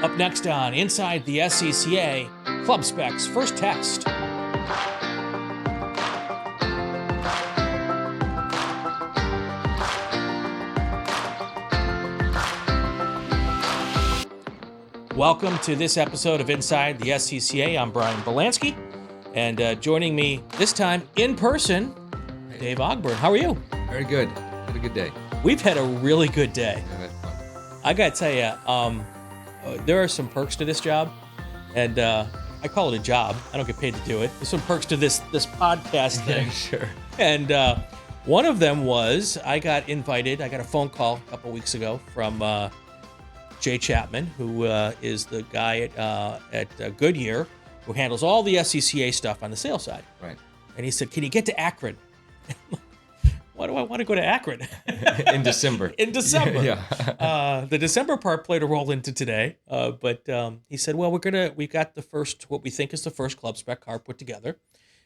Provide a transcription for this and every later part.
Up next on Inside the SCCA, Club Spec's first test. Welcome to this episode of Inside the SCCA. I'm Brian Belansky, and joining me this time in person, Dave Ogburn. How are you? Very good. Had a good day. We've had a really good day. I've had fun. I got to tell you, there are some perks to this job, and I call it a job. I don't get paid to do it. There's some perks to this podcast thing. Yeah, sure. And one of them was I got invited. I got a phone call a couple weeks ago from Jay Chapman, who is the guy at Goodyear who handles all the SCCA stuff on the sales side. Right. And he said, "Can you get to Akron?" Why do I want to go to Akron? In December. In December. Yeah. The December part played a role into today, but he said, "Well, we got the first, what we think is the first Club Spec car put together,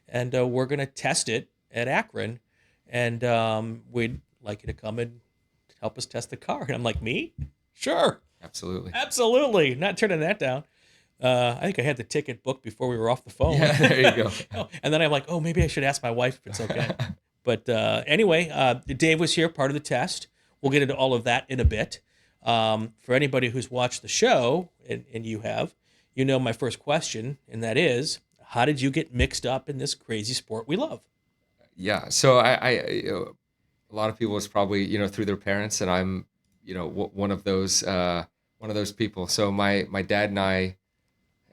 and we're gonna test it at Akron, and we'd like you to come and help us test the car." And I'm like, "Me? Sure, absolutely, not turning that down." I think I had the ticket booked before we were off the phone. Yeah, there you go. And then I'm like, "Oh, maybe I should ask my wife if it's okay." But anyway, Dave was here, part of the test. We'll get into all of that in a bit. For anybody who's watched the show, and you have, you know my first question, and that is, how did you get mixed up in this crazy sport we love? Yeah. So I a lot of people is probably through their parents, and I'm one of those people. So my dad and I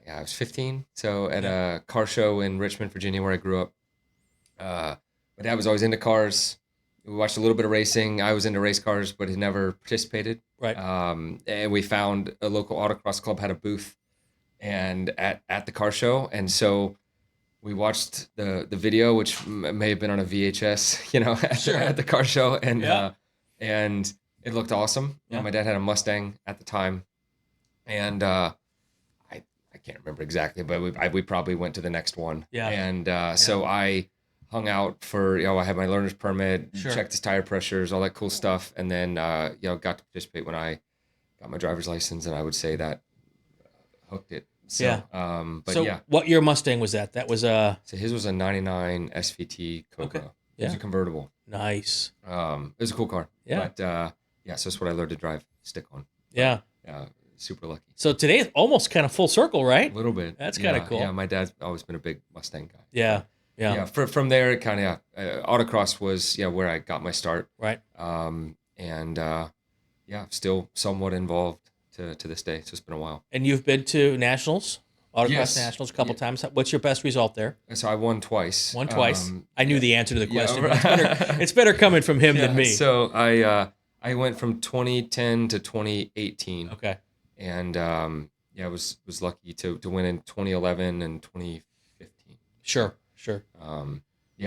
was 15. So at a car show in Richmond, Virginia, where I grew up. My dad was always into cars. We watched a little bit of racing. I was into race cars, but had never participated. Right. And we found a local autocross club had a booth, and at the car show, and so we watched the video, which may have been on a VHS, at the car show, and and it looked awesome. Yeah. My dad had a Mustang at the time, and I can't remember exactly, but we probably went to the next one. Yeah. And so I hung out for, I had my learner's permit, Sure. checked his tire pressures, all that cool stuff. And then, got to participate when I got my driver's license, and I would say that hooked it. So, Yeah. But so yeah. what year Mustang was that? That was So his was a 99 SVT Cobra. Okay. It was a convertible. Nice. It was a cool car. Yeah. But, so that's what I learned to drive stick on. Yeah. Super lucky. So today is almost kind of full circle, right? A little bit. That's kind of cool. Yeah, my dad's always been a big Mustang guy. Yeah. From there, it kind of autocross was where I got my start. Right. Still somewhat involved to this day. So it's been a while. And you've been to nationals, autocross Yes. nationals a couple times. What's your best result there? So I won twice. Won twice. I knew the answer to the question. Right. It's better coming from him than me. So I went from 2010 to 2018. Okay. And was lucky to win in 2011 and 2015. Sure.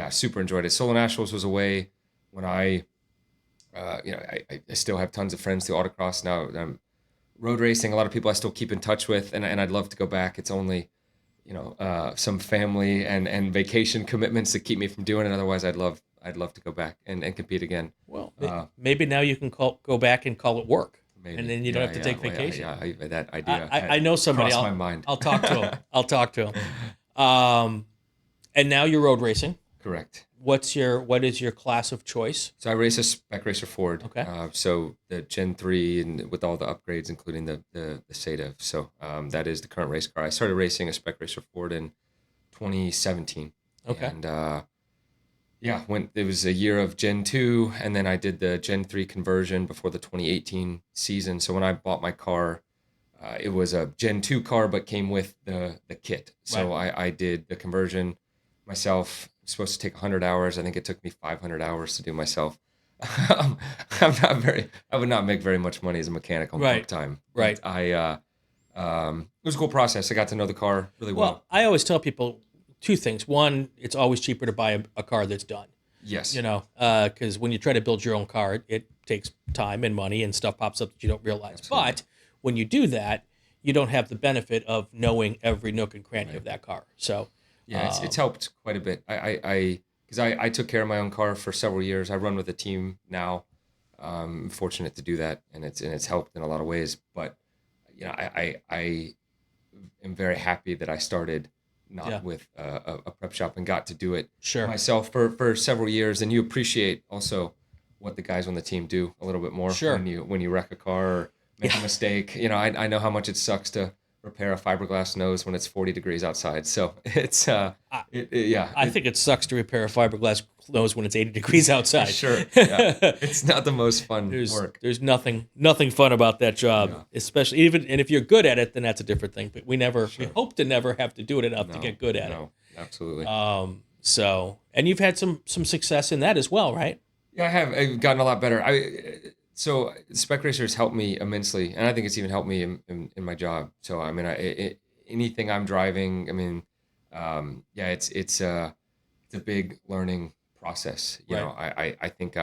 Super enjoyed it. Solo Nationals was a way when I still have tons of friends through autocross now. Road racing, a lot of people I still keep in touch with, and I'd love to go back. It's only, some family and vacation commitments that keep me from doing it. Otherwise, I'd love to go back and compete again. Well, maybe now you can go back and call it work. Maybe. And then you don't have to take vacation. That idea. I know somebody. Crossed my mind. I'll talk to him. And now you're road racing. Correct. What is your class of choice? So I race a Spec Racer Ford. Okay. So the Gen 3 and with all the upgrades, including the SADEV. So that is the current race car. I started racing a Spec Racer Ford in 2017. Okay. And it was a year of Gen 2, and then I did the Gen 3 conversion before the 2018 season. So when I bought my car, it was a Gen 2 car, but came with the kit. So Right. I did the conversion myself. It was supposed to take 100 hours. I think it took me 500 hours to do myself. I would not make very much money as a mechanic on part time. Right. But it was a cool process. I got to know the car really well. Well, I always tell people two things. One, it's always cheaper to buy a car that's done. Yes. Because when you try to build your own car, it takes time and money and stuff pops up that you don't realize. Absolutely. But when you do that, you don't have the benefit of knowing every nook and cranny of that car. So yeah, it's helped quite a bit. I took care of my own car for several years. I run with a team now. I'm fortunate to do that, and it's helped in a lot of ways. But I am very happy that I started Yeah. not with a prep shop and got to do it Sure. myself for several years. And you appreciate also what the guys on the team do a little bit more Sure. when you wreck a car or make a Yeah. mistake. I know how much it sucks to repair a fiberglass nose when it's 40 degrees outside. So it's I, yeah, I think it sucks to repair a fiberglass nose when it's 80 degrees outside. sure, yeah, it's not the most fun work. There's nothing fun about that job, Yeah, especially even, and if you're good at it, then that's a different thing. But we sure. hope to never have to do it enough to No, get good at no, absolutely. it. So, and you've had some success in that as well, right? Yeah, I have. I've gotten a lot better. So Spec Racers helped me immensely, and I think it's even helped me in my job. So I mean, anything I'm driving, I mean, yeah, it's a big learning process. Right. I think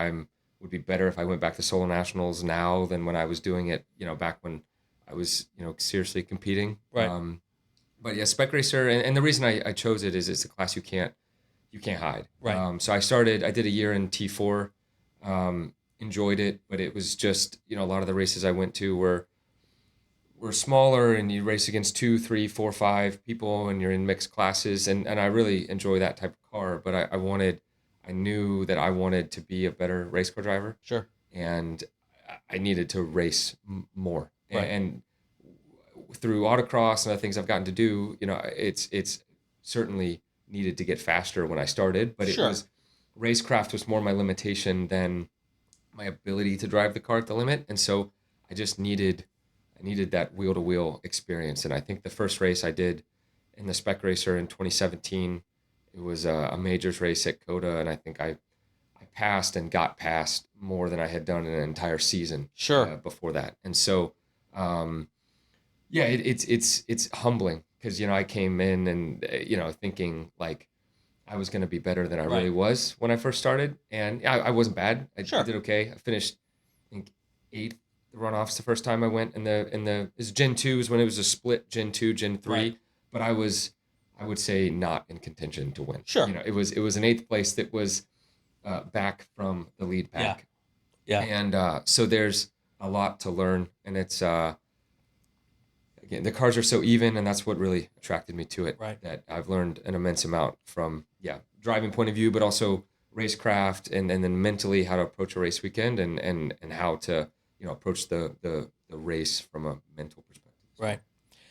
would be better if I went back to solo nationals now than when I was doing it. Back when I was seriously competing. Right. But yeah, Spec Racer, and the reason I chose it is it's a class you can't hide. Right. So I did a year in T4, enjoyed it, but it was just, a lot of the races I went to were smaller, and you race against 2, 3, 4, 5 people, and you're in mixed classes. And I really enjoy that type of car, but I knew that I wanted to be a better race car driver, Sure. and I needed to race more. Right. And through autocross and other things I've gotten to do, it's certainly needed to get faster when I started, but Sure. racecraft was more my limitation than my ability to drive the car at the limit. And so I just I needed that wheel to wheel experience. And I think the first race I did in the Spec Racer in 2017, it was a majors race at Coda. And I think I passed and got past more than I had done in an entire season Sure. before that. And so, yeah, it's humbling because, I came in and, thinking like I was going to be better than I Right. really was when I first started. And I wasn't bad. I Sure. did okay. I finished, I think, 8th runoffs the first time I went is Gen 2 is when it was a split Gen 2, Gen 3. Right. But I would say not in contention to win. Sure. It was an 8th place that was back from the lead pack. Yeah. And so there's a lot to learn, and it's again, the cars are so even, and that's what really attracted me to it. Right. That I've learned an immense amount from driving point of view, but also racecraft, and then mentally how to approach a race weekend, and how to approach the race from a mental perspective. Right.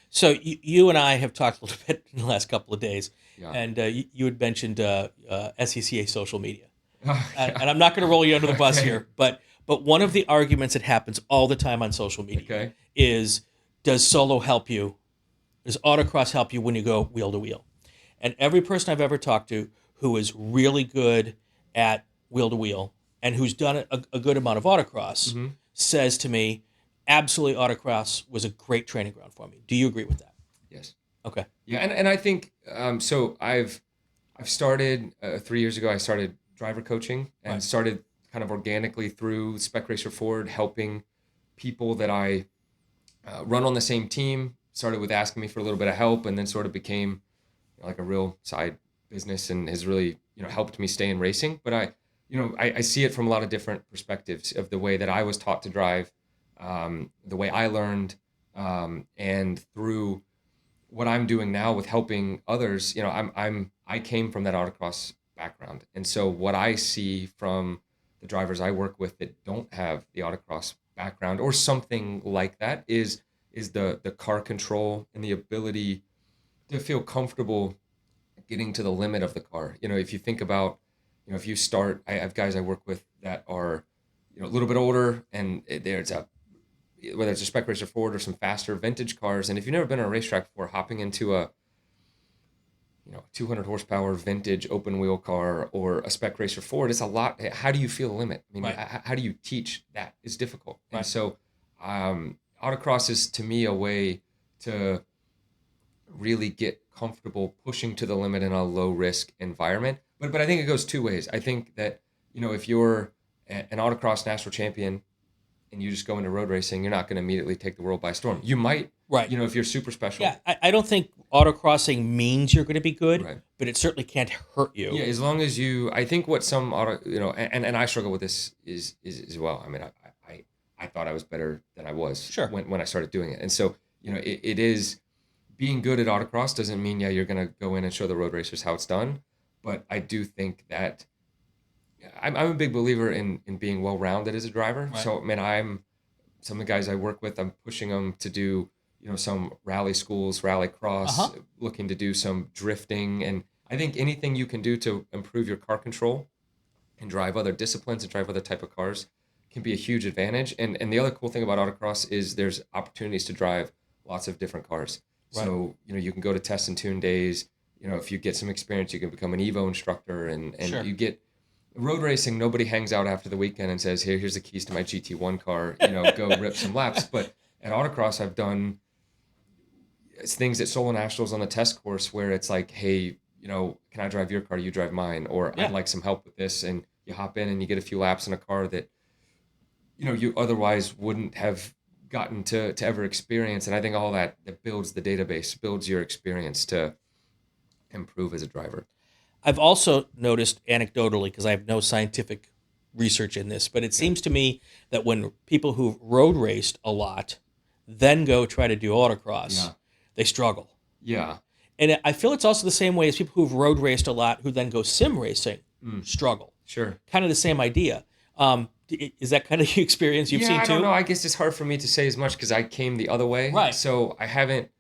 So you and I have talked a little bit in the last couple of days, Yeah. and you had mentioned SCCA social media. Yeah. And I'm not going to roll you under the bus Okay. here, but one of the arguments that happens all the time on social media Okay. is, does solo help you? Does autocross help you when you go wheel to wheel? And every person I've ever talked to who is really good at wheel to wheel and who's done a good amount of autocross Mm-hmm. says to me, absolutely, autocross was a great training ground for me. Do you agree with that? Yes. Okay. Yeah, and I think so. I've started 3 years ago. I started driver coaching and Right. started kind of organically through Spec Racer Ford, helping people that I run on the same team. Started with asking me for a little bit of help, and then sort of became like a real side business, and has really helped me stay in racing. But I see it from a lot of different perspectives of the way that I was taught to drive, the way I learned, and through what I'm doing now with helping others. I came from that autocross background, and so what I see from the drivers I work with that don't have the autocross background or something like that is the car control and the ability to feel comfortable getting to the limit of the car. If you think about, if you start, I have guys I work with that are, a little bit older, and there's whether it's a Spec Racer Ford or some faster vintage cars. And if you've never been on a racetrack before, hopping into a 200 horsepower vintage open wheel car or a Spec Racer Ford, it's a lot. How do you feel the limit? I mean, Right. how do you teach that? It's difficult. Right. And so autocross is to me a way to really get comfortable pushing to the limit in a low risk environment. But I think it goes two ways. I think that, if you're an autocross national champion and you just go into road racing, you're not going to immediately take the world by storm. You might, Right. if you're super special. Yeah, I don't think autocrossing means you're going to be good, Right. but it certainly can't hurt you. Yeah, as long as I think what some and I struggle with this is as well. I mean, I thought I was better than I was Sure. when I started doing it. And so, it is being good at autocross doesn't mean, you're going to go in and show the road racers how it's done. But I do think that I'm a big believer in being well-rounded as a driver. Right. So, man, some of the guys I work with, I'm pushing them to do, some rally schools, rally cross, looking to do some drifting. And I think anything you can do to improve your car control and drive other disciplines and drive other type of cars can be a huge advantage. And the other cool thing about autocross is there's opportunities to drive lots of different cars. Right. So, you can go to test and tune days. If you get some experience, you can become an Evo instructor, and Sure. you get road racing. Nobody hangs out after the weekend and says, here's the keys to my GT1 car, go rip some laps. But at autocross, I've done things at Solo Nationals on the test course where it's like, hey, can I drive your car? You drive mine, or I'd like some help with this. And you hop in and you get a few laps in a car that, you otherwise wouldn't have gotten to ever experience. And I think all that builds the database, builds your experience to improve as a driver. I've also noticed anecdotally, because I have no scientific research in this, but it seems to me that when people who've road raced a lot then go try to do autocross, they struggle. Yeah. And I feel it's also the same way as people who've road raced a lot who then go sim racing struggle. Sure. Kind of the same idea. Is that kind of the experience you've seen too? I don't know. I guess it's hard for me to say as much because I came the other way. Right. So I haven't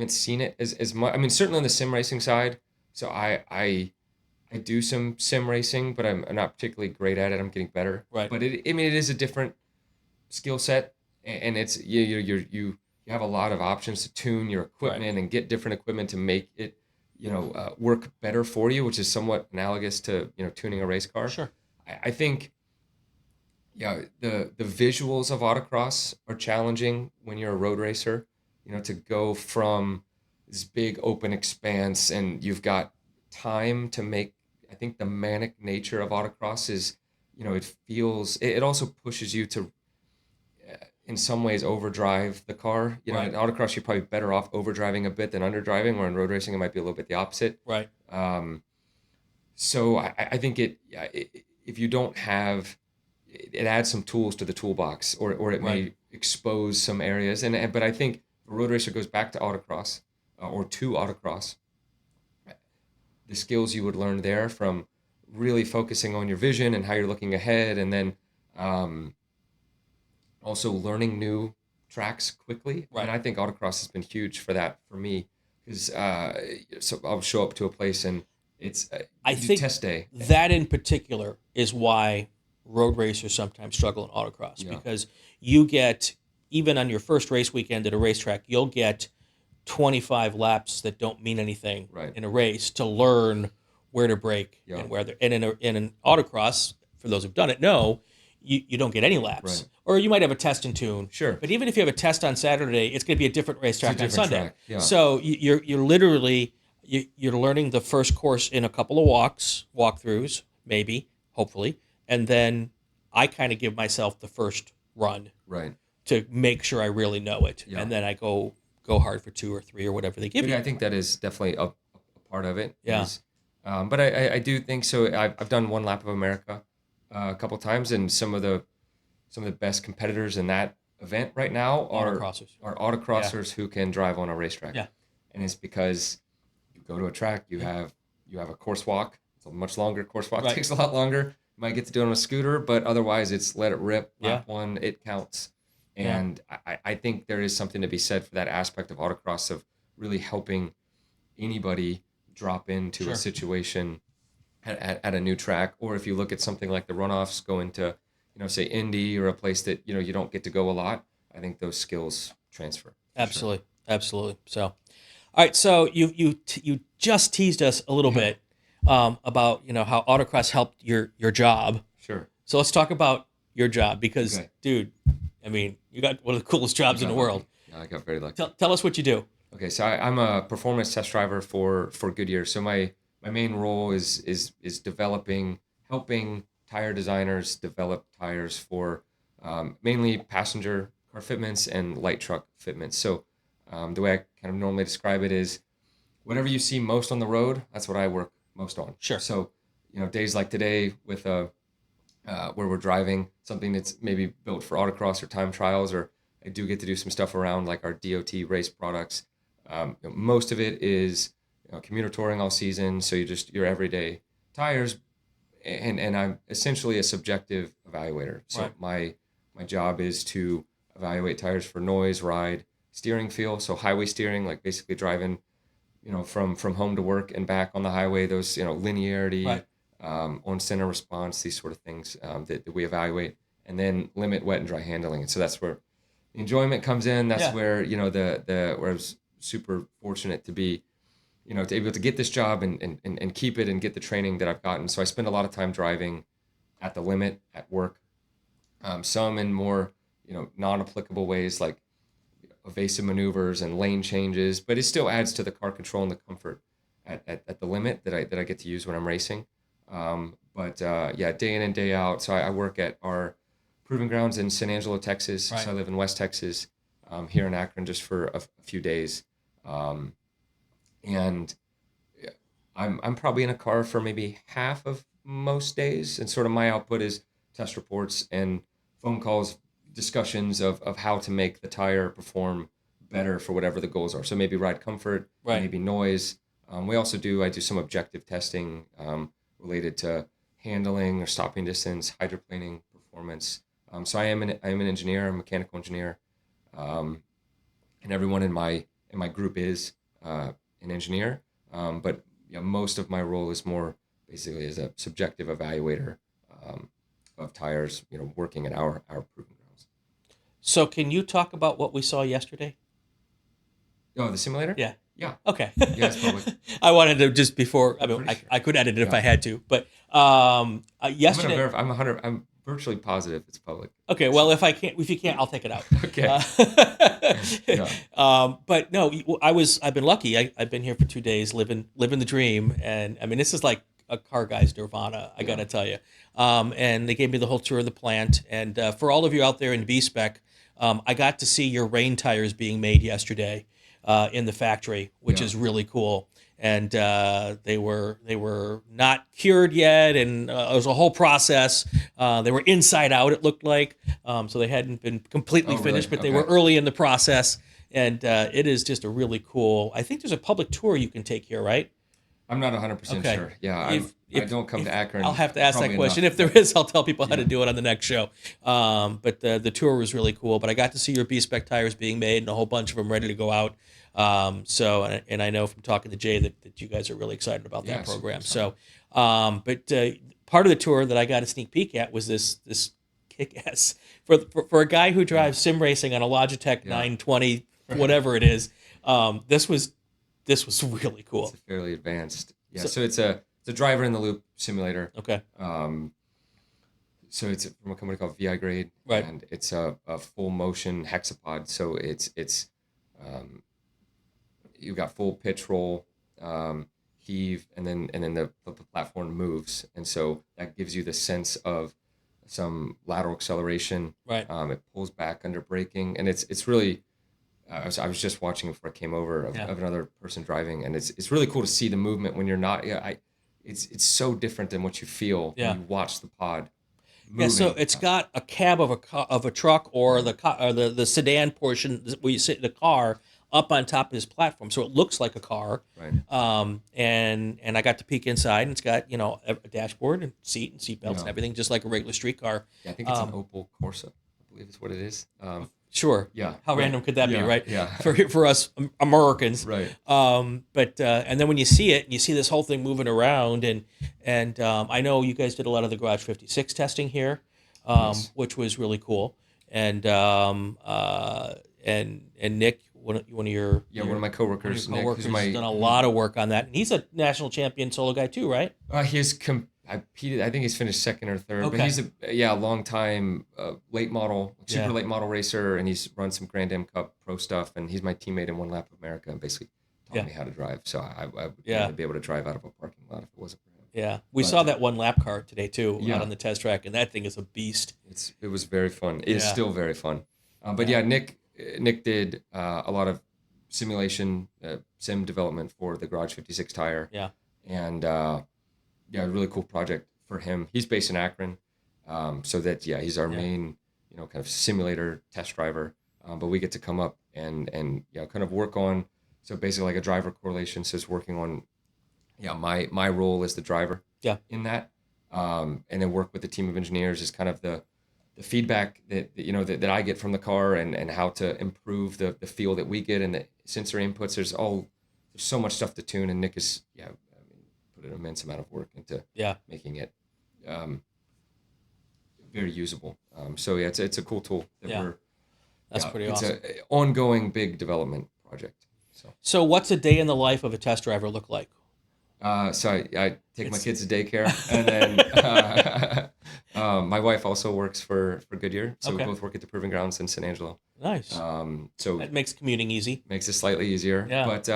seen it as much. I mean, certainly on the sim racing side. So I do some sim racing, but I'm not particularly great at it. I'm getting better. Right. But it is a different skill set, and it's you have a lot of options to tune your equipment and get different equipment to make it work better for you, which is somewhat analogous to tuning a race car. Sure. I think the visuals of autocross are challenging when you're a road racer. To go from this big open expanse and you've got time to make. I think the manic nature of autocross is, it also pushes you to, in some ways, overdrive the car. In autocross, you're probably better off overdriving a bit than underdriving, or in road racing, it might be a little bit the opposite. Right. So I think if you don't have, it adds some tools to the toolbox, or it may expose some areas. But I think a road racer goes back to autocross, or to autocross. The skills you would learn there from really focusing on your vision and how you're looking ahead, and then also learning new tracks quickly. Right. And I think autocross has been huge for that for me, because so I'll show up to a place and it's I think test day. That in particular is why road racers sometimes struggle in autocross, because you get, even on your first race weekend at a racetrack, you'll get 25 laps that don't mean anything in a race to learn where to brake and where they're. And in an autocross, for those who've done it, you don't get any laps. Right. Or you might have a test and tune. Sure. But even if you have a test on Saturday, it's going to be a different racetrack on Sunday. Track. Yeah. So you're literally you're learning the first course in a couple of walkthroughs, maybe, hopefully, and then I kind of give myself the first run to make sure I really know it, and then I go hard for 2 or 3 or whatever they give you. I think that is definitely a part of it. Yeah. But I do think so. I've done one lap of America a couple times, and some of the best competitors in that event right now are autocrossers who can drive on a racetrack. Yeah. And it's because you go to a track, you have a course walk. It's a much longer course walk. It takes a lot longer. You might get to do it on a scooter, but otherwise it's let it rip. Lap one, it counts. And I think there is something to be said for that aspect of autocross, of really helping anybody drop into a situation at a new track. Or if you look at something like the runoffs, go into, say Indy, or a place that, you don't get to go a lot, I think those skills transfer. Absolutely. Sure. Absolutely. So, all right. So you just teased us a little bit about, how autocross helped your job. Sure. So let's talk about your job, because, dude, I mean, you got one of the coolest jobs in the world. Yeah, I got very lucky. Tell us what you do. Okay, so I'm a performance test driver for Goodyear. So my main role is helping tire designers develop tires for mainly passenger car fitments and light truck fitments. So the way I kind of normally describe it is, whatever you see most on the road, that's what I work most on. Sure. So days like today with where we're driving something that's maybe built for autocross or time trials, or I do get to do some stuff around like our DOT race products. Most of it is commuter touring all season, so you just your everyday tires, and I'm essentially a subjective evaluator. So Right. my job is to evaluate tires for noise, ride, steering feel. So highway steering, like basically driving, from home to work and back on the highway. Those linearity, Right. on center response, these sort of things that we evaluate, and then limit wet and dry handling. And so that's where the enjoyment comes in. That's Yeah. where the where I was super fortunate to be to be able to get this job and keep it and get the training that I've gotten. So I spend a lot of time driving at the limit at work, some in more, non-applicable ways like evasive maneuvers and lane changes, but it still adds to the car control and the comfort at the limit that I get to use when I'm racing. But yeah, day in and day out. So I work at our proving grounds in San Angelo, Texas. Right. So I live in West Texas, here in Akron just for a few days. And I'm probably in a car for maybe half of most days, and sort of my output is test reports and phone calls, discussions of how to make the tire perform better for whatever the goals are. So maybe ride comfort, Right. maybe noise. I do some objective testing related to handling or stopping distance, hydroplaning performance. So I am an engineer, a mechanical engineer, and everyone in my group is an engineer. But most of my role is more basically as a subjective evaluator of tires, working at our proving grounds. So can you talk about what we saw yesterday? Oh, the simulator? Yeah. Yeah. Okay. Yeah, it's public. I wanted to just before. I mean, Pretty sure. I could edit it if Yeah. I had to, but yesterday. I'm virtually positive it's public. Okay, well, if you can't, I'll take it out. Okay. Yeah. But no, I've been lucky. I've been here for 2 days, living the dream, and I mean, this is like a car guy's nirvana. I gotta tell you. And they gave me the whole tour of the plant, and for all of you out there in B spec, I got to see your rain tires being made yesterday in the factory, which is really cool. And they were not cured yet, and it was a whole process. They were inside out, it looked like, so they hadn't been completely finished, really? but they were early in the process. And it is just a really cool. I think there's a public tour you can take here, right? I'm not 100% Okay. sure. Yeah, If- I don't come to Akron. I'll have to ask that probably question. enough. If there is, I'll tell people how to Yeah. do it on the next show. But the tour was really cool. But I got to see your B-Spec tires being made and a whole bunch of them ready to go out. And I know from talking to Jay that you guys are really excited about that program. So, but part of the tour that I got a sneak peek at was this kick-ass for a guy who drives sim racing on a Logitech 920, whatever it is. This was really cool. It's fairly advanced. Yeah, so it's a driver in the loop simulator. Okay. So it's from a company called VI Grade, Right. and it's a full motion hexapod. So it's you've got full pitch roll, heave, and then the platform moves, and so that gives you the sense of some lateral acceleration. Right. It pulls back under braking, and it's really. I was just watching before I came over of another person driving, and it's really cool to see the movement when you're not. It's so different than what you feel when you watch the pod. Yeah, so it's got a cab of a truck or the sedan portion where you sit in the car up on top of this platform, so it looks like a car. Right. And I got to peek inside, and it's got a dashboard and seat and seat belts and everything, just like a regular street car. Yeah, I think it's an Opel Corsa. I believe is what it is. Sure. Yeah. How random could that be, right? Yeah. For us Americans. Right. But and then when you see it, and you see this whole thing moving around, and I know you guys did a lot of the Garage 56 testing here, which was really cool. And Nick, one of your one of my coworkers, Nick, coworkers, who's my has done a lot of work on that, and he's a national champion solo guy too, right? I think he's finished second or third, Okay. but he's a long time late model, super late model racer, and he's run some Grand Am Cup pro stuff, and he's my teammate in One Lap of America, and basically taught me how to drive. So I would definitely be able to drive out of a parking lot if it wasn't for him. Yeah, we saw that one lap car today too out on the test track, and that thing is a beast. It was very fun. It is still very fun. But Nick did a lot of simulation sim development for the Garage 56 tire. Yeah, and a really cool project for him. He's based in Akron, so that he's our main kind of simulator test driver. but we get to come up and kind of work on. So basically, like a driver correlation, so it's working on my role as the driver in that, and then work with the team of engineers is kind of the feedback that I get from the car and how to improve the feel that we get and the sensory inputs. There's so much stuff to tune, and Nick is put an immense amount of work into making it very usable. So it's a cool tool that that's pretty awesome. It's an ongoing big development project. So what's a day in the life of a test driver look like? So I take my kids to daycare, and then my wife also works for Goodyear, so we both work at the Proving Grounds in San Angelo. Nice. So that makes commuting easy. Makes it slightly easier. Yeah. But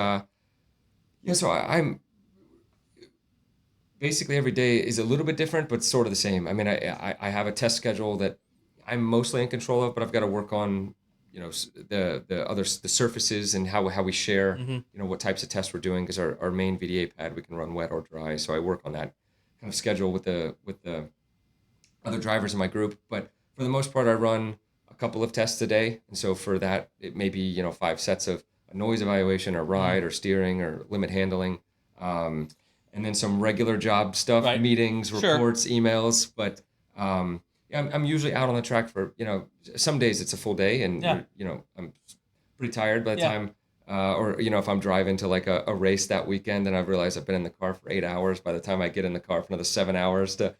so I'm basically every day is a little bit different, but sort of the same. I mean, I have a test schedule that I'm mostly in control of, but I've got to work on the surfaces and how we share what types of tests we're doing, because our main VDA pad we can run wet or dry, so I work on that kind of schedule with the other drivers in my group. But for the most part I run a couple of tests a day, and so for that it may be 5 sets of a noise evaluation or ride or steering or limit handling, and then some regular job stuff, meetings, reports, emails. But I'm usually out on the track for, some days it's a full day, and I'm pretty tired by the time, or if I'm driving to like a race that weekend and I've realized I've been in the car for 8 hours, by the time I get in the car for another 7 hours to,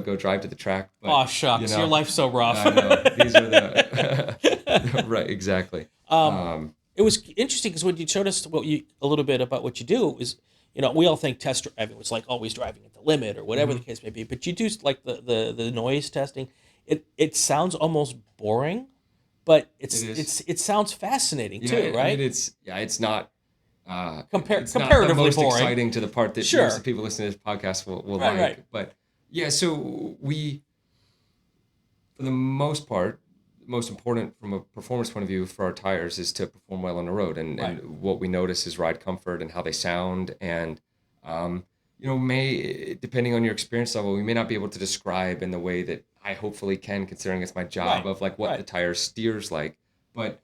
go drive to the track. But, oh, shucks, your life's so rough. I know. These are the, right, exactly. It was interesting because when you showed us a little bit about what you do is, we all think test driving was like always driving at the limit or whatever the case may be, but you do like the noise testing. It sounds almost boring, but it sounds fascinating too, right? I mean, it's not comparatively not the most boring. Exciting to the part that most of the people listening to this podcast will like. Right. But so we, for the most part, most important from a performance point of view for our tires is to perform well on the road, and what we notice is ride comfort and how they sound, and may, depending on your experience level, we may not be able to describe in the way that I hopefully can, considering it's my job of like what the tire steers like. But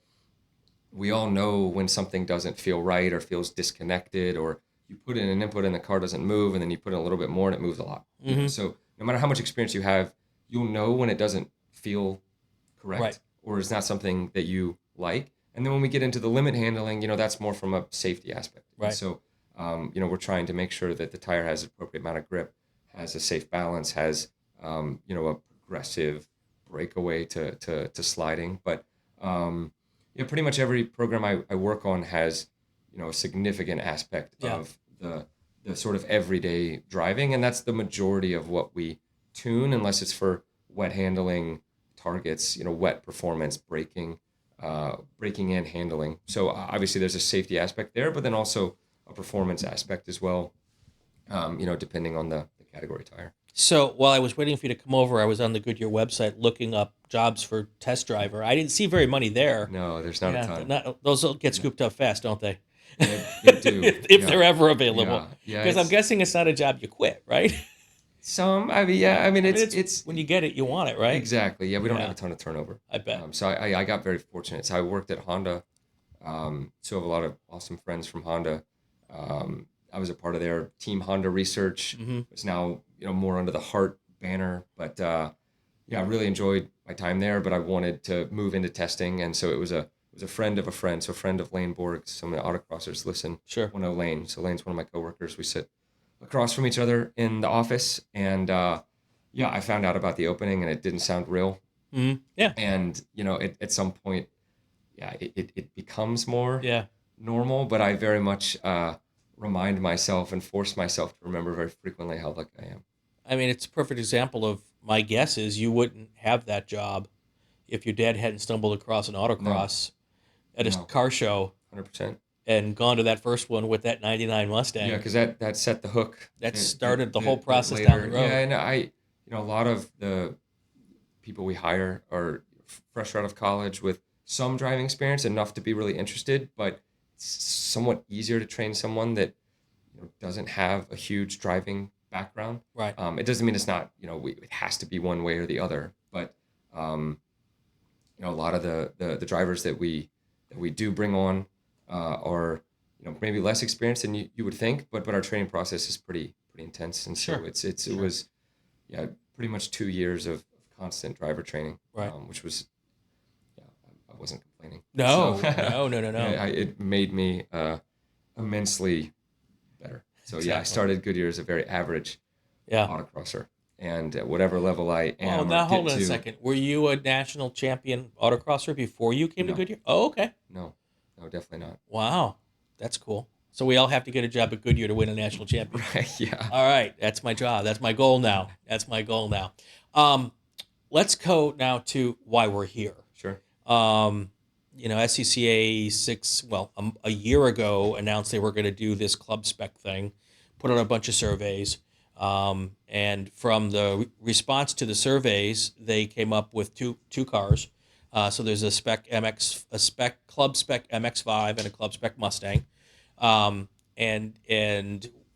we all know when something doesn't feel right or feels disconnected, or you put in an input and the car doesn't move, and then you put in a little bit more and it moves a lot. So no matter how much experience you have, you'll know when it doesn't feel correct, or it's not something that you like. And then when we get into the limit handling, that's more from a safety aspect. And so, we're trying to make sure that the tire has the appropriate amount of grip, has a safe balance, has, a progressive breakaway to sliding. But, pretty much every program I work on has, a significant aspect of the sort of everyday driving. And that's the majority of what we tune, unless it's for wet handling targets, wet performance, braking and handling. So obviously there's a safety aspect there, but then also a performance aspect as well, depending on the category tire. So while I was waiting for you to come over, I was on the Goodyear website looking up jobs for test driver. I didn't see very many there. No, there's not a ton. Those will get scooped up fast, don't they? They do. if they're ever available. Yeah. Because I'm guessing it's not a job you quit, right? It's when you get it, you want it, right? Exactly. Yeah, we don't have a ton of turnover. I bet. So I got very fortunate. So I worked at Honda. So I have a lot of awesome friends from Honda. I was a part of their Team Honda Research. It's now more under the Hart banner. But I really enjoyed my time there. But I wanted to move into testing, and so it was a friend of a friend. So a friend of Lane Borg. Some of the autocrossers listen. Sure. One of Lane. So Lane's one of my coworkers. We sit across from each other in the office, and I found out about the opening, and it didn't sound real. Yeah. And at some point, it becomes more normal. But I very much remind myself and force myself to remember very frequently how lucky I am. I mean, it's a perfect example of, my guess is you wouldn't have that job if your dad hadn't stumbled across an autocross at a car show. 100%. And gone to that first one with that 99 Mustang. Yeah, because that set the hook. That started the whole process down the road. Yeah, and a lot of the people we hire are fresh out of college with some driving experience, enough to be really interested, but it's somewhat easier to train someone that doesn't have a huge driving background. Right. It doesn't mean it's not, it has to be one way or the other, but a lot of the drivers that we do bring on are maybe less experienced than you would think, but our training process is pretty intense, and so Sure. it was pretty much 2 years of constant driver training, Right. which was I wasn't complaining. No, So, no. it made me immensely better. So I Exactly. started Goodyear as a very average Yeah. autocrosser, and at whatever level I Oh, am or now hold get on a to, second. Were you a national champion autocrosser before you came to no, Goodyear? Oh, okay. no, definitely not. Wow, that's cool. So we all have to get a job at Goodyear to win a national championship. Right? Yeah. All right, that's my job. That's my goal now. That's my goal now. Um, let's go now to why we're here. Sure. SCCA a year ago announced they were going to do this club spec thing, put out a bunch of surveys, and from the response to the surveys, they came up with two cars. So there's a spec club spec MX-5 and a club spec Mustang, and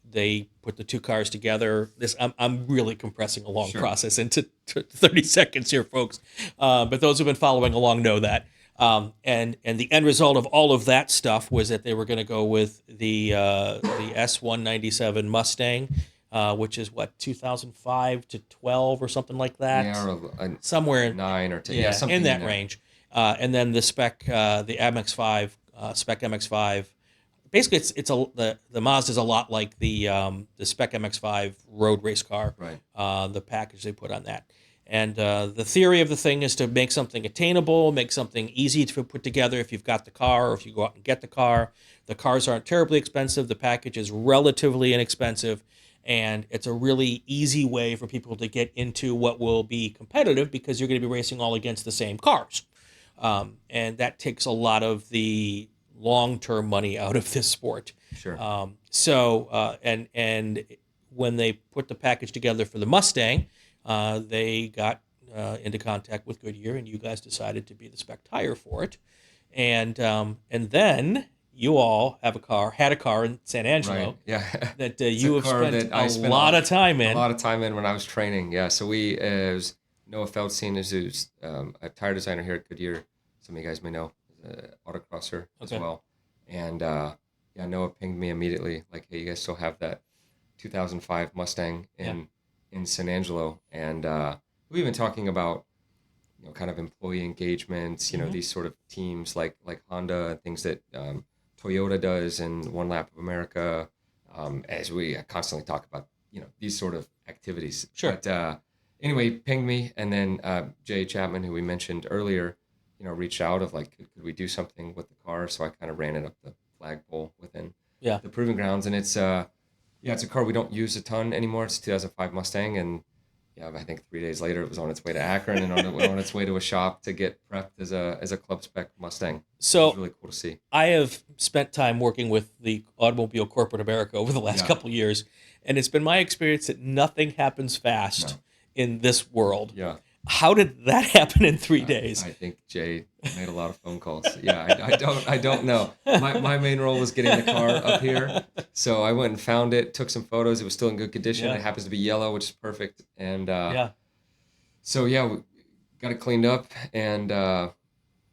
they put the two cars together. I'm really compressing a long Sure. process into 30 seconds here, folks. But those who've been following along know that. And the end result of all of that stuff was that they were going to go with the S197 Mustang, which is what, 2005 to 12 or something like that. Yeah, or somewhere in 9 or 10. yeah, Something in that there. range. And then the MX-5, spec MX-5. Basically, the Mazda is a lot like the spec MX-5 road race car. Right. The package they put on that. And the theory of the thing is to make something attainable, make something easy to put together if you've got the car or if you go out and get the car. The cars aren't terribly expensive. The package is relatively inexpensive. And it's a really easy way for people to get into what will be competitive because you're going to be racing all against the same cars. And that takes a lot of the long-term money out of this sport. Sure. And when they put the package together for the Mustang, they got into contact with Goodyear, and you guys decided to be the spec tire for it. And then you all had a car in San Angelo. Right. Yeah. That you have spent a spent lot of time in. A lot of time in when I was training. Yeah. So it was Noah Feldstein who's a tire designer here at Goodyear. Some of you guys may know, autocrosser as well. And Noah pinged me immediately, like, hey, you guys still have that 2005 Mustang in San Angelo? And we've been talking about kind of employee engagements, these sort of teams like Honda, things that Toyota does in One Lap of America, as we constantly talk about, these sort of activities. Sure. But anyway, pinged me, and then Jay Chapman, who we mentioned earlier, reached out of like, could we do something with the car? So I kind of ran it up the flagpole within the Proving Grounds, and it's it's a car we don't use a ton anymore. It's a 2005 Mustang, and I think 3 days later it was on its way to Akron and on its way to a shop to get prepped as a club spec Mustang. So it was really cool to see. I have spent time working with the Automobile Corporate America over the last couple of years, and it's been my experience that nothing happens fast in this world. Yeah. How did that happen in 3 days? I think Jay made a lot of phone calls. I don't know. My main role was getting the car up here, so I went and found it, took some photos. It was still in good condition. It happens to be yellow, which is perfect. And so we got it cleaned up and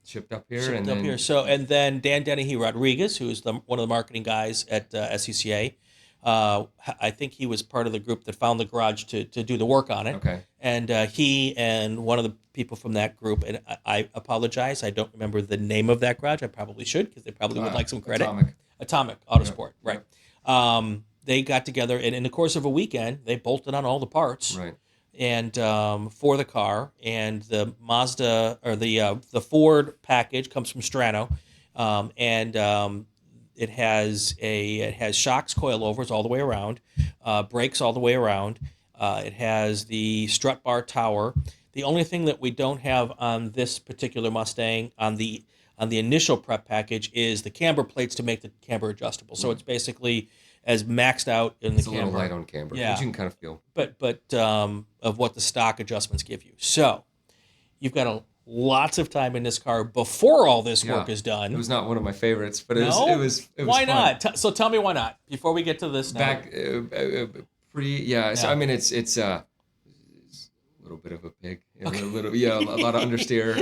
shipped up here. So and then Dan Dennehy Rodriguez, who is one of the marketing guys at SCCA. I think he was part of the group that found the garage to do the work on it. Okay. And he and one of the people from that group, and I apologize, I don't remember the name of that garage. I probably should, because they probably would like some credit. Atomic Autosport, right. They got together, and in the course of a weekend, they bolted on all the parts. Right. And for the car, and the Mazda, or the Ford package comes from Strano, it has shocks, coilovers all the way around, brakes all the way around. It has the strut bar tower. The only thing that we don't have on this particular Mustang on the initial prep package is the camber plates to make the camber adjustable. So it's basically as maxed out in the camber. It's a little light on camber, which you can kind of feel. But of what the stock adjustments give you. So you've got lots of time in this car before all this work is done. It was not one of my favorites, but it was why fun. not? So tell me why not before we get to this. So I mean, it's little bit of a pig, a lot of understeer.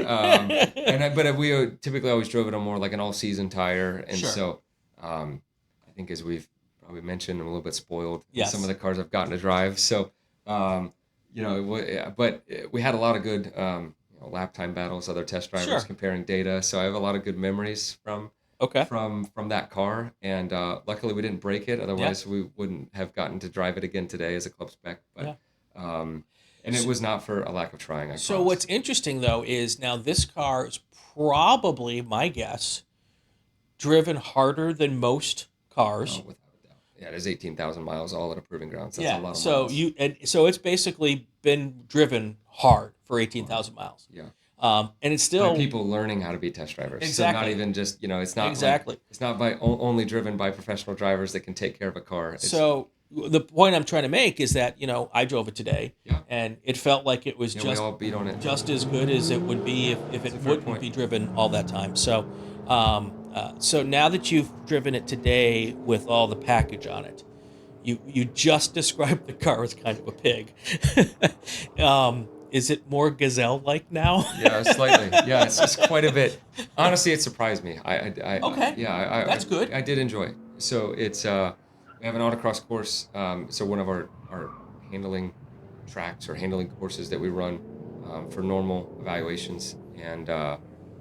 But we typically always drove it on more like an all-season tire, and Sure. so I think as we've probably mentioned, I'm a little bit spoiled in Yes. some of the cars I've gotten to drive. So, but we had a lot of good lap time battles, other test drivers Sure. comparing data. So I have a lot of good memories Okay. from that car, and luckily we didn't break it. Otherwise, we wouldn't have gotten to drive it again today as a club spec. But and it was not for a lack of trying. I So promise. what's interesting though is now this car is probably, my guess, driven harder than most cars. Oh, without a doubt. Yeah, it is 18,000 miles all at a proving grounds. That's a Yeah. lot of So miles. so it's basically been driven hard for 18,000 miles. Yeah. And it's By still people learning how to be test drivers. Exactly. So not even just, it's not Exactly. like, it's not by only driven by professional drivers that can take care of a car. So the point I'm trying to make is that, I drove it today, Yeah. and it felt like it was we just all beat on it. just as good as it would be if it a fair wouldn't point. be driven all that time. So, so now that you've driven it today with all the package on it, you just described the car as kind of a pig. Is it more gazelle-like now? Yeah, slightly. Yeah, it's just quite a bit. Honestly, it surprised me. Okay. Yeah, That's good. I did enjoy it. So it's we have an autocross course. So one of our handling tracks or handling courses that we run for normal evaluations, and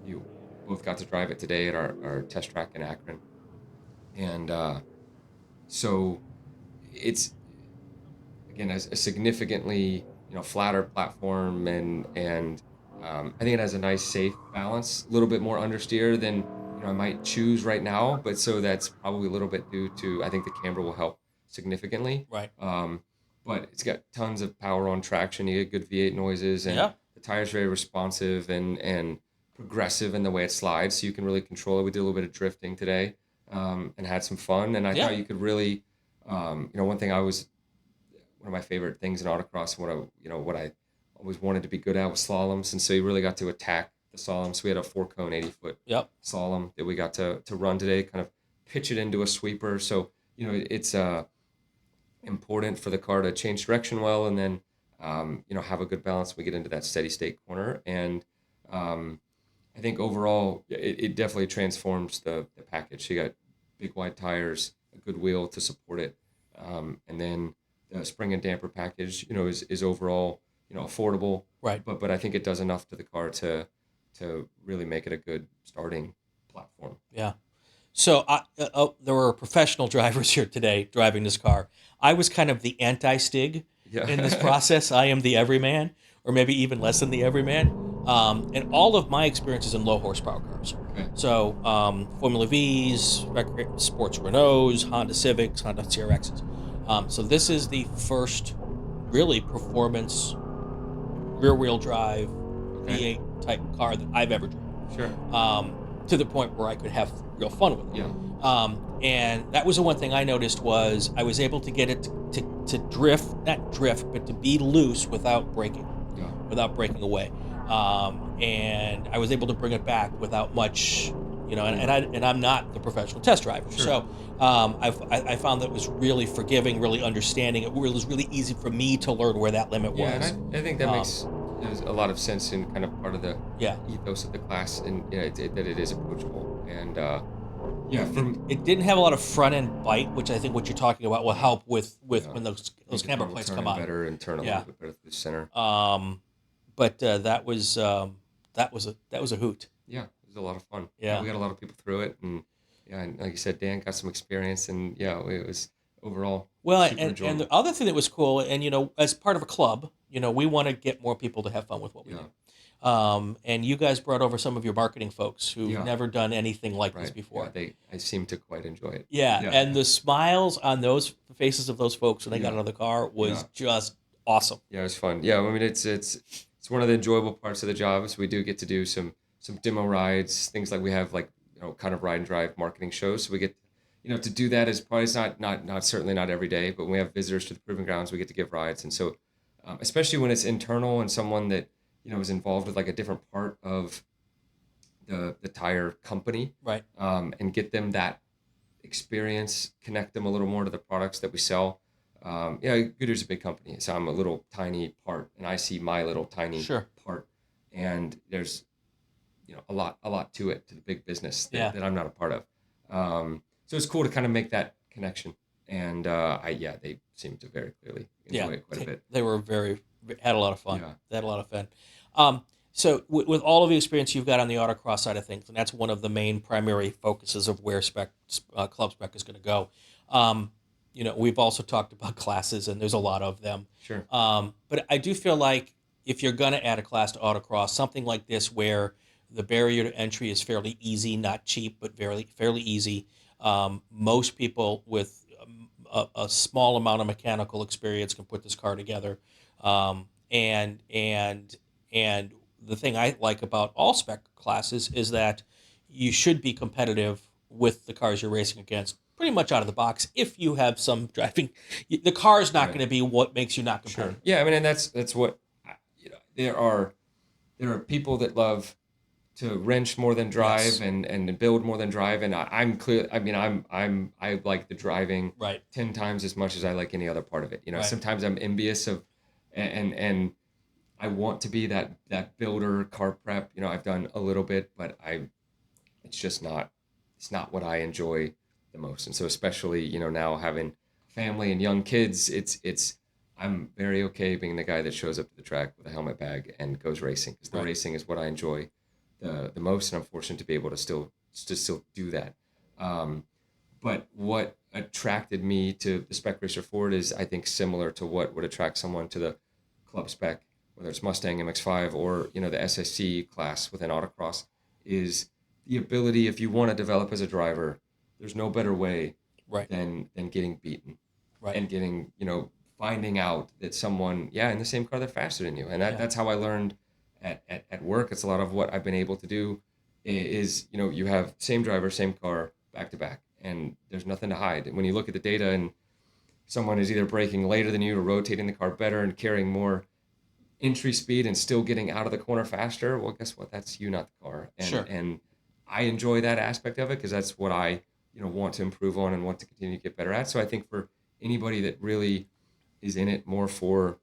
you both got to drive it today at our test track in Akron, and so it's again a significantly flatter platform, and I think it has a nice safe balance, a little bit more understeer than I might choose right now, but so that's probably a little bit due to I think the camber will help significantly. Right. But it's got tons of power on traction. You get good V8 noises, and Yeah. the tire's very responsive and progressive in the way it slides, so you can really control it. We did a little bit of drifting today, and had some fun, and I Yeah. thought you could really, one thing one of my favorite things in autocross, what I always wanted to be good at was slaloms, and so you really got to attack the slalom. So we had a 4-cone 80-foot Yep. slalom that we got to run today, kind of pitch it into a sweeper. So it's important for the car to change direction well, and then have a good balance when we get into that steady state corner. And I think overall it definitely transforms the package. So you got big wide tires, a good wheel to support it, and then the spring and damper package, is overall, affordable. Right. But I think it does enough to the car to really make it a good starting platform. Yeah. So there were professional drivers here today driving this car. I was kind of the anti-Stig Yeah. in this process. I am the everyman, or maybe even less than the everyman. And all of my experiences in low horsepower cars. Okay. So Formula Vs, sports Renaults, Honda Civics, Honda CRXs. So this is the first really performance rear-wheel drive V8 type car that I've ever driven. Sure. To the point where I could have real fun with it. Yeah. And that was the one thing I noticed was I was able to get it to drift, not drift, but to be loose without breaking, without breaking away. And I was able to bring it back without much, and I'm not the professional test driver. Sure. So I found that it was really forgiving, really understanding. It was really easy for me to learn where that limit was. Yeah, and I think that makes there's a lot of sense in kind of part of the ethos of the class, and that it is approachable. And it didn't have a lot of front end bite, which I think what you're talking about will help with when those camber plates come on. Better and turn a little bit better through the center. But that was a hoot. Yeah, it was a lot of fun. Yeah, we got a lot of people through it, and and like you said, Dan got some experience, and it was overall super enjoyable. And the other thing that was cool, and as part of a club, we want to get more people to have fun with what we do. And you guys brought over some of your marketing folks who've never done anything like this before. Yeah, I seem to quite enjoy it. Yeah, and the smiles on those faces of those folks when they got out of the car was just awesome. Yeah, it was fun. Yeah, I mean it's one of the enjoyable parts of the job. So we do get to do some demo rides, things like we have kind of ride and drive marketing shows. So we get to do that is probably not certainly not every day, but when we have visitors to the proving grounds, we get to give rides. And so especially when it's internal and someone that is involved with like a different part of the tire company, right? And get them that experience, connect them a little more to the products that we sell. Goodyear's a big company, so I'm a little tiny part, and I see my little tiny Sure. part, and there's a lot to it, to the big business Yeah. that I'm not a part of. So it's cool to kind of make that connection, and they seem to very clearly enjoy it quite a bit. They were had a lot of fun. Yeah. They had a lot of fun. So with all of the experience you've got on the autocross side of things, and that's one of the main primary focuses of where Club Spec is going to go. We've also talked about classes, and there's a lot of them. Sure. But I do feel like if you're going to add a class to autocross, something like this where the barrier to entry is fairly easy, not cheap, but fairly easy. Most people with a small amount of mechanical experience can put this car together. And the thing I like about all spec classes is that you should be competitive with the cars you're racing against pretty much out of the box if you have some driving. The car is not Right. going to be what makes you not competitive. Sure. Yeah, I mean, and that's what there are people that love to wrench more than drive, Yes. and build more than drive, and I'm clear. I mean, I like the driving Right. 10 times as much as I like any other part of it. Right. Sometimes I'm envious of, and I want to be that builder, car prep. I've done a little bit, but it's just not, it's not what I enjoy the most. And so especially, now having family and young kids, I'm very okay being the guy that shows up to the track with a helmet bag and goes racing, because the Right. racing is what I enjoy the most, and I'm fortunate to be able to still do that. But what attracted me to the Spec Racer Ford is, I think, similar to what would attract someone to the Club Spec, whether it's Mustang MX-5 or the SSC class within autocross, is the ability, if you want to develop as a driver, there's no better way Right. than getting beaten, Right. and getting, finding out that someone, in the same car, they're faster than you. And that's how I learned at work. It's a lot of what I've been able to do is, you have same driver, same car, back to back, and there's nothing to hide. And when you look at the data and someone is either braking later than you or rotating the car better and carrying more entry speed and still getting out of the corner faster, well, guess what? That's you, not the car. And, Sure. And I enjoy that aspect of it, because that's what I, want to improve on and want to continue to get better at. So I think for anybody that really is in it more for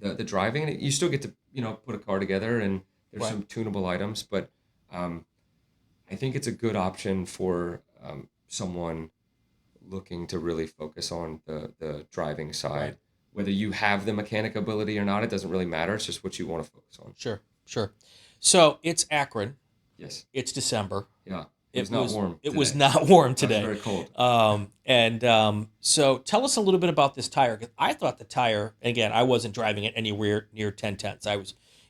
the driving, and you still get to, put a car together, and there's Right. some tunable items, but I think it's a good option for someone looking to really focus on the driving side. Right. Whether you have the mechanic ability or not, it doesn't really matter. It's just what you want to focus on. Sure. So it's Akron. Yes. It's December. Yeah. It was not warm. It today. was not warm It was today. very cold. So tell us a little bit about this tire. 'Cause I thought the tire, again, I wasn't driving it anywhere near 10 tenths.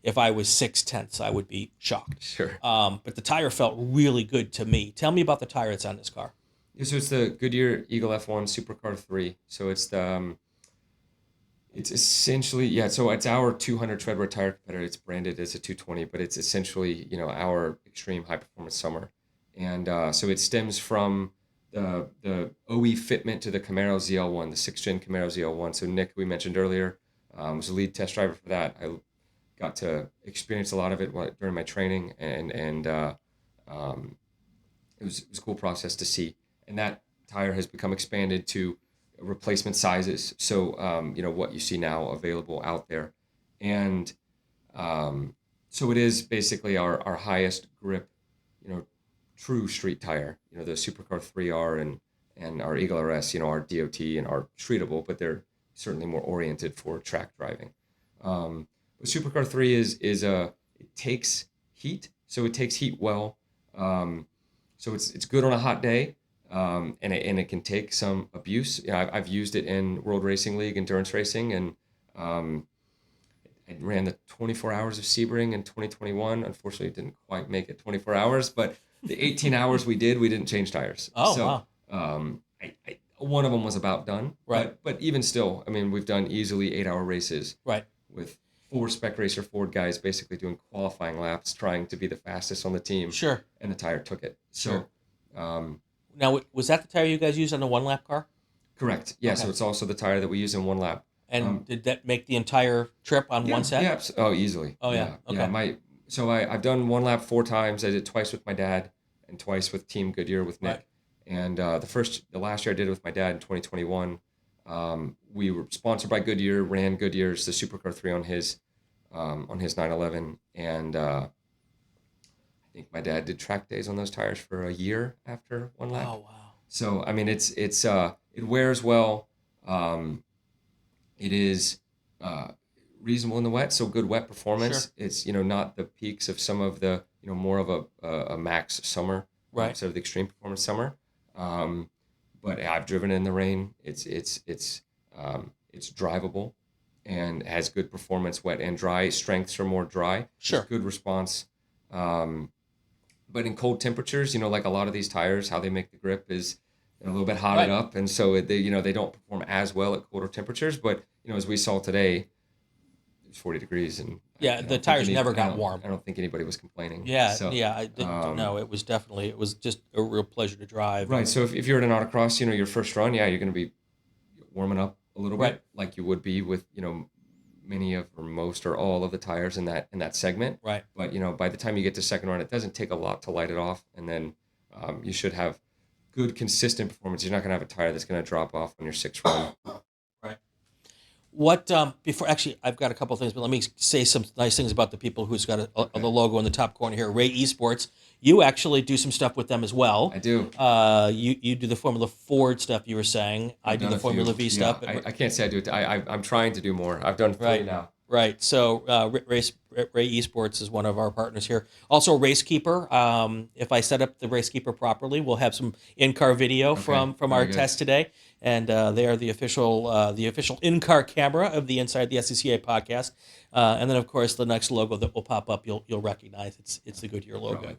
If I was 6 tenths, I would be shocked. Sure. But the tire felt really good to me. Tell me about the tire that's on this car. Yeah, so it's the Goodyear Eagle F1 Supercar 3. So it's it's essentially, so it's our 200 treadwear tire competitor. It's branded as a 220, but it's essentially, our extreme high performance summer. And so it stems from the OE fitment to the Camaro ZL1, the 6th gen Camaro ZL1. So Nick, we mentioned earlier, was the lead test driver for that. I got to experience a lot of it during my training, and it was a cool process to see. And that tire has become expanded to replacement sizes. So, what you see now available out there. And so it is basically our highest grip, true street tire, the Supercar 3R and our Eagle RS, our DOT and our streetable, but they're certainly more oriented for track driving. But Supercar 3 it takes heat, so it takes heat well. So it's good on a hot day, and it can take some abuse. I've used it in World Racing League endurance racing, and I ran the 24 hours of Sebring in 2021. Unfortunately, it didn't quite make it 24 hours, but the 18 hours we didn't change tires. Oh, so, wow. One of them was about done. Right. But even still, I mean, we've done easily 8-hour races. Right. With 4 Spec Racer Ford guys basically doing qualifying laps, trying to be the fastest on the team. Sure. And the tire took it. Sure. So, now, was that the tire you guys used on the one lap car? correct. Yeah. Okay. So it's also the tire that we use in one lap. And did that make the entire trip on one set? Yeah. Oh, easily. Oh, yeah. Okay. Yeah. I've done one lap 4 times. I did twice with my dad and twice with Team Goodyear with Nick. Right. And the last year I did it with my dad in 2021. We were sponsored by Goodyear, ran Goodyear's the Supercar 3 on his 911, and I think my dad did track days on those tires for a year after one lap. Oh wow. So I mean, it wears well. It is reasonable in the wet, so good wet performance. Sure. It's not the peaks of some of the more of a max summer, Right. instead of the extreme performance summer. But I've driven in the rain. It's drivable and has good performance, wet and dry. Strengths are more dry. Sure. It's good response. But in cold temperatures, like a lot of these tires, how they make the grip is a little bit hotted up, and so they don't perform as well at colder temperatures. But as we saw today, it was 40 degrees, and the tires never got warm. I don't think anybody was complaining. Yeah, So, I didn't know. It was just a real pleasure to drive. Right. So if you're at an autocross, your first run, you're going to be warming up a little bit, like you would be with many of or most or all of the tires in that segment. Right. But by the time you get to second run, it doesn't take a lot to light it off, and then you should have good consistent performance. You're not going to have a tire that's going to drop off on your sixth run. Right. What before actually, I've got a couple of things, but let me say some nice things about the people who's got the logo in the top corner here. Ray Esports. You actually do some stuff with them as well. I do. You do the Formula Ford stuff. You were saying I do the Formula V stuff. I can't say I do it. I'm trying to do more. I've done 3 now. Right. So Ray Esports is one of our partners here. Also Racekeeper. If I set up the Racekeeper properly, we'll have some in-car video from our test today. And they are the official in-car camera of the Inside the SCCA podcast. And then, of course, the next logo that will pop up, you'll recognize it's the Goodyear logo.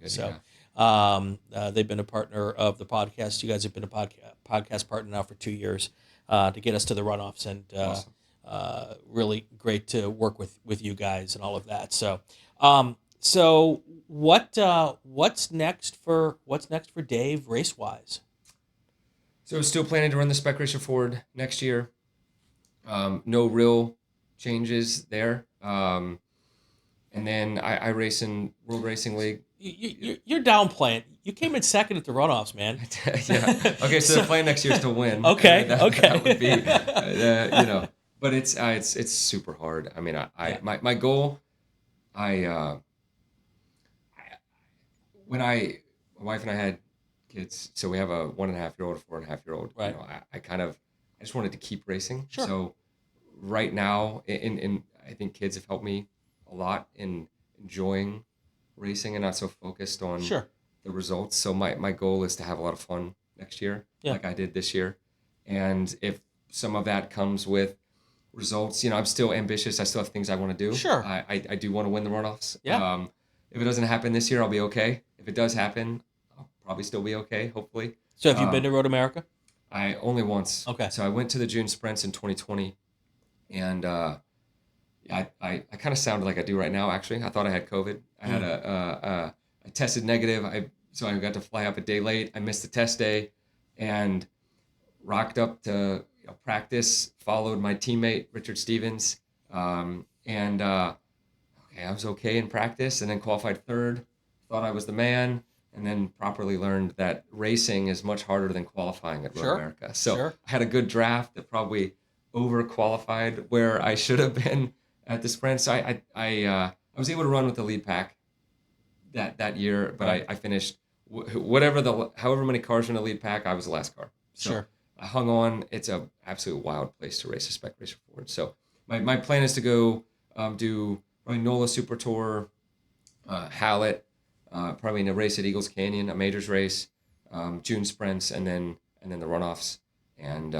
They've been a partner of the podcast. You guys have been a podcast partner now for 2 years to get us to the runoffs, and Awesome. Really great to work with you guys and all of that. So what's next for Dave race wise? So still planning to run the Spec Racer Ford next year. No real changes there. And then I race in World Racing League. You're downplaying. You came in second at the runoffs, man. Yeah. Okay, so the plan next year is to win. Okay. That would be, but it's super hard. I mean, my goal, when my wife and I had kids, so we have a 1.5-year-old, a 4.5-year-old. Right. I just wanted to keep racing. Sure. So right now, in I think kids have helped me a lot in enjoying racing and not so focused on the results. So my goal is to have a lot of fun next year, like I did this year. And if some of that comes with results, I'm still ambitious. I still have things I want to do. Sure. I do want to win the runoffs. Yeah. If it doesn't happen this year, I'll be okay. If it does happen, I'll probably still be okay, hopefully. So have you been to Road America? I only once. Okay. So I went to the June sprints in 2020, and I kind of sounded like I do right now. Actually, I thought I had COVID. I had I tested negative. So I got to fly up a day late. I missed the test day, and rocked up to practice. Followed my teammate Richard Stevens, and I was okay in practice, and then qualified third. Thought I was the man, and then properly learned that racing is much harder than qualifying at Road America. So I had a good draft that probably overqualified where I should have been at the sprint. So I was able to run with the lead pack that year, but I finished however many cars were in the lead pack, I was the last car. So I hung on. It's a absolute wild place to race a Spec Racer Ford. So my plan is to go do probably NOLA Super Tour, Hallett, probably in a race at Eagles Canyon, a majors race, June sprints, and then the runoffs. And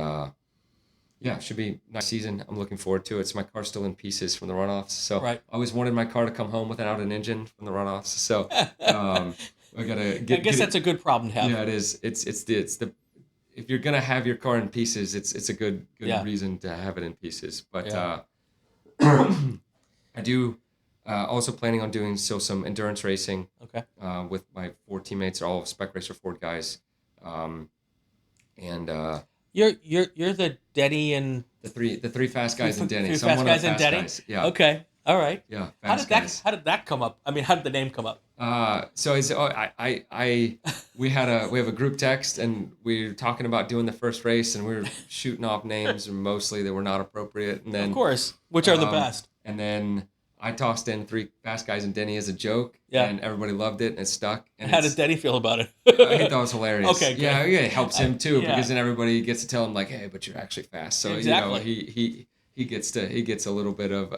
it should be a nice season. I'm looking forward to it. So my car's still in pieces from the runoffs. So I always wanted my car to come home without an engine from the runoffs. So I gotta get. I guess that's a good problem to have. Yeah, it is. It's the if you're gonna have your car in pieces, it's a good reason to have it in pieces. But I do also planning on doing still some endurance racing. Okay. With my 4 teammates, all Spec Racer Ford guys, and you're the Denny and the three fast guys in Denny. Three fast guys in Denny. Guys. Yeah. Okay. All right. Yeah, How fast did that guys. how did that come up? I mean, how did the name come up? So it's, we have a group text, and we were talking about doing the first race, and we were shooting off names, and mostly they were not appropriate. And Of then, course. Which are the best? and then I tossed in 3 fast guys and Denny as a joke, Yeah. and everybody loved it, and it stuck. And How did Denny feel about it? he thought it was hilarious. Okay, good. Yeah, it helps him too, Yeah. because then everybody gets to tell him like, hey, but you're actually fast. So Exactly. he gets a little bit of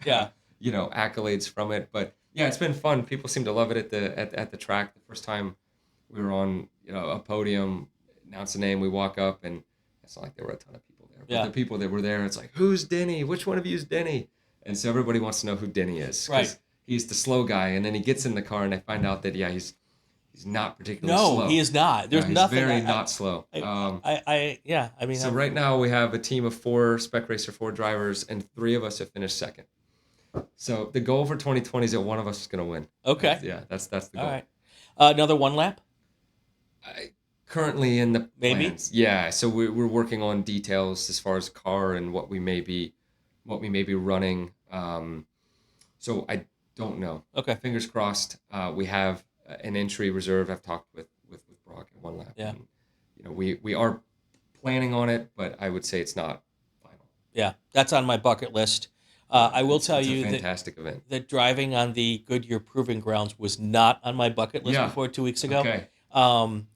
Yeah. accolades from it. But yeah, it's been fun. People seem to love it at the track. The first time we were on a podium, announce the name, we walk up, and it's not like there were a ton of people there. But Yeah. the people that were there, it's like, who's Denny? Which one of you is Denny? And so everybody wants to know who Denny is. Right. He's the slow guy, and then he gets in the car, and I find out that he's not particularly No, slow. he is not. There's He's nothing. very not slow. I mean, So right now we have a team of 4 Spec Racer 4 drivers, and 3 of us have finished second. So the goal for 2020 is that one of us is going to win. okay. That's the goal. All right. Another one lap? Currently in the Maybe? plans. Yeah, so we're working on details as far as car and what we may be running. So I don't know. Okay. Fingers crossed. We have an entry reserve. I've talked with Brock at one lap. Yeah. And, we are planning on it, but I would say it's not final. Yeah, that's on my bucket list. I will tell It's you a fantastic event. that driving on the Goodyear Proving Grounds was not on my bucket list Yeah. before 2 weeks ago. Okay.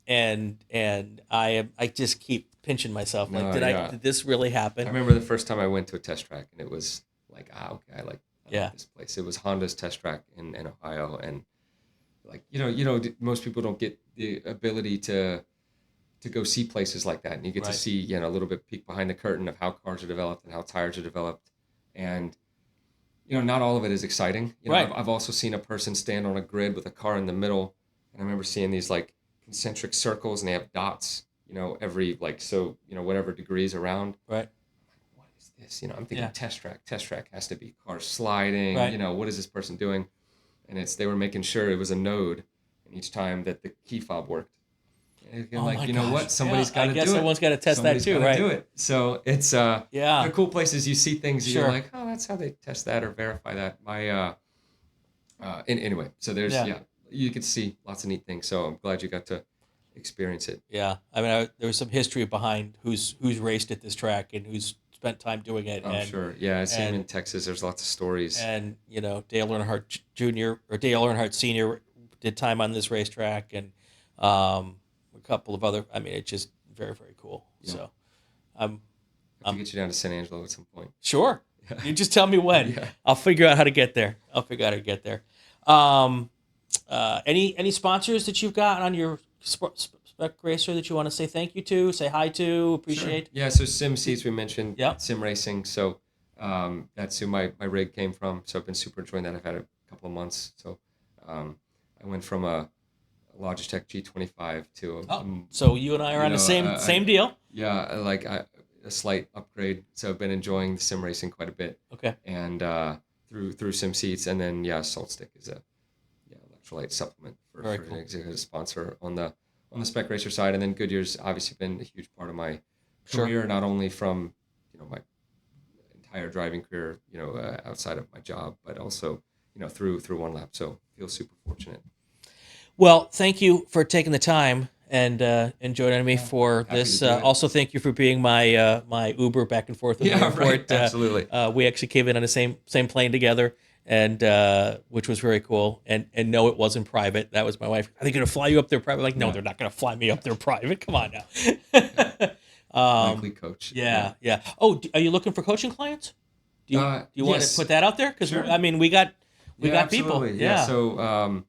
And I just keep pinching myself. Like, No, did this really I happen? remember the first time I went to a test track, and it was like, okay, I like this place. It was Honda's test track in Ohio, and like most people don't get the ability to go see places like that, and you get to see a little bit peek behind the curtain of how cars are developed and how tires are developed, and not all of it is exciting. I've also seen a person stand on a grid with a car in the middle, and I remember seeing these like concentric circles, and they have dots, every whatever degrees around. Right. What is this? I'm thinking test track. Test track has to be cars sliding. Right. What is this person doing? And they were making sure it was a node, and each time that the key fob worked. And gosh. what? Somebody's got to do it. I guess someone's got to test Somebody's that too, gotta right? do it. So it's they're cool places. You see things, and Sure. you're like, oh, that's how they test that or verify that. Anyway, so there's you could see lots of neat things. So I'm glad you got to experience it. Yeah, I mean, there was some history behind who's raced at this track and who's spent time doing it. I'm sure. Yeah, same in Texas. There's lots of stories. And Dale Earnhardt Jr. or Dale Earnhardt Sr. did time on this racetrack, and a couple of other. I mean, it's just very, very cool. Yeah. So, I'll get you down to San Angelo at some point. Sure. You just tell me when. Yeah. I'll figure out how to get there. Any sponsors that you've got on your Spec Racer that you want to say thank you to, say hi to, appreciate? Sure. Yeah, so Sim Seats we mentioned. Yep. Sim Racing. So that's who my rig came from. So I've been super enjoying that. I've had it a couple of months. So I went from a Logitech G25 to so you and I are on the same deal. Yeah, like a slight upgrade. So I've been enjoying the sim racing quite a bit. Okay. And through Sim Seats, and then Salt Stick is a electrolyte supplement for cool. an executive sponsor on the Spec Racer side, and then Goodyear's obviously been a huge part of my career, not only from my entire driving career, outside of my job, but also through one lap. So feel super fortunate. Well, thank you for taking the time and joining me for this. Also, thank you for being my my Uber back and forth. With the airport. Right. Absolutely. We actually came in on the same plane together, and which was very cool. And no, it wasn't private. That was my wife. Are they going to fly you up there private? Like, no, they're not going to fly me up there private. Come on now. Likely coach. Yeah. Oh, are you looking for coaching clients? Do you want to put that out there? Because I mean, we got people. Yeah. So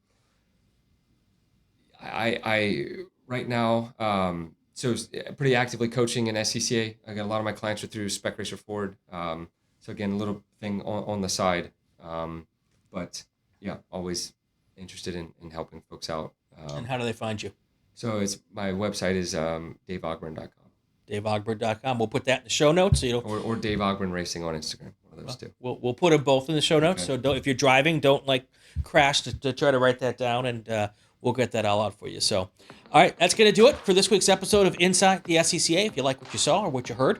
I right now so pretty actively coaching in SCCA. I got a lot of my clients are through Spec Racer Ford. So again, a little thing on the side. But yeah, always interested in helping folks out. And how do they find you? So my website is daveogburn.com. daveogburn.com. We'll put that in the show notes. So or Dave Ogburn Racing on Instagram. One of those two. We'll put them both in the show notes. Okay. So if you're driving, don't crash to try to write that down, and we'll get that all out for you. So, all right, that's going to do it for this week's episode of Inside the SCCA. If you like what you saw or what you heard,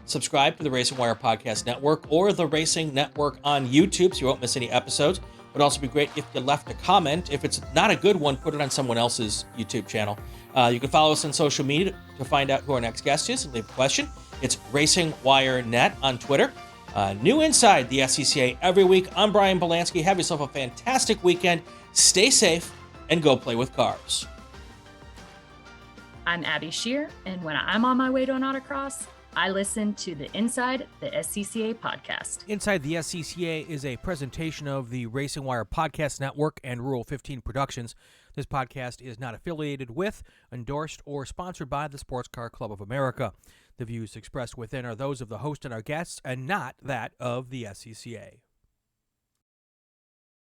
Subscribe to the Racing Wire Podcast Network or the Racing Network on YouTube so you won't miss any episodes. It would also be great if you left a comment. If it's not a good one, put it on someone else's YouTube channel. You can follow us on social media to find out who our next guest is and leave a question. It's Racing Wire Net on Twitter. New Inside the SCCA every week. I'm Brian Belansky. Have yourself a fantastic weekend. Stay safe and go play with cars. I'm Abby Shear, and when I'm on my way to an autocross, I listen to the Inside the SCCA podcast. Inside the SCCA is a presentation of the Racing Wire Podcast Network and Rural 15 Productions. This podcast is not affiliated with, endorsed, or sponsored by the Sports Car Club of America. The views expressed within are those of the host and our guests and not that of the SCCA.